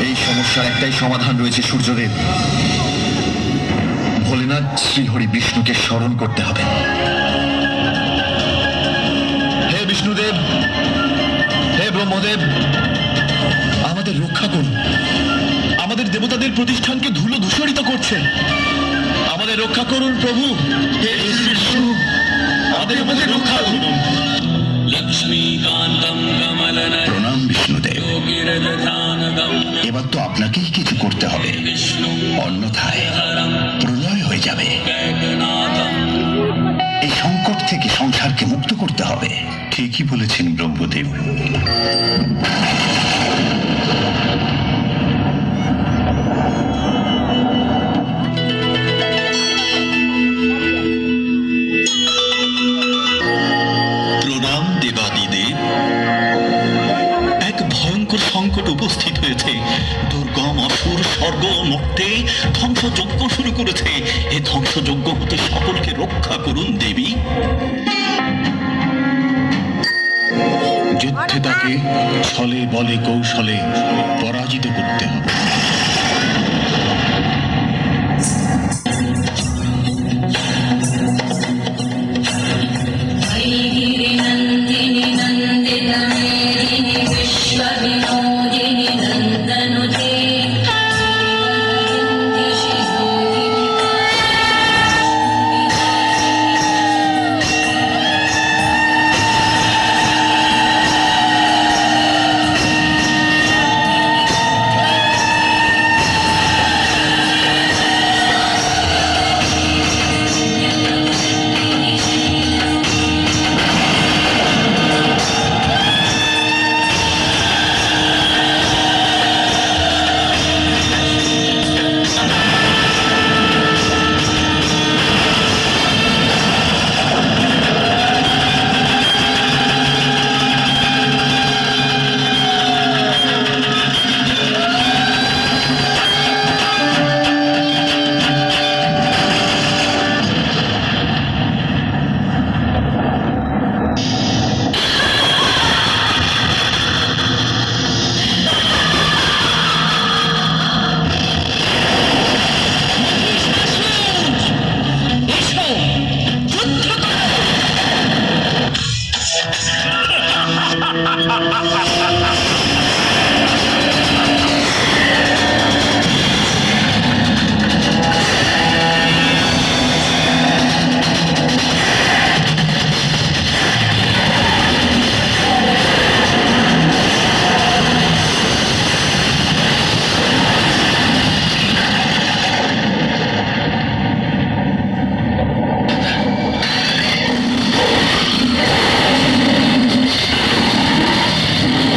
এই সমস্যার একটাই সমাধান রয়েছে সূর্যদেব। ভোলেনাথ শ্রীহরি বিষ্ণুকে স্মরণ করতে হবে। হে বিষ্ণুদেব, হে ব্রহ্মদেব, আমাদের রক্ষা করুন। আমাদের দেবতাদের প্রতিষ্ঠানকে ধুলো ধূসরিত করছে। আমাদের রক্ষা করুন প্রভু। হে বিষ্ণু, আমাদের রক্ষা করুন। প্রণাম বিষ্ণুদেব। এবার তো আপনাকেই কিছু করতে হবে, অন্যথায় প্রলয় হয়ে যাবে। এই সংকট থেকে সংসারকে মুক্ত করতে হবে। ঠিকই বলেছেন ব্রহ্মদেব। প্রণাম দেবাদিদেব। এক ভয়ঙ্কর সংকট উপস্থিত হয়েছে। দুর্গম অসুর স্বর্গ মর্তে ধ্বংসযজ্ঞ শুরু করেছে। এ ধ্বংসযজ্ঞ হতে সকলকে রক্ষা করুন দেবী। যুদ্ধে তাকে ছলে বলে কৌশলে পরাজিত করতে হবে।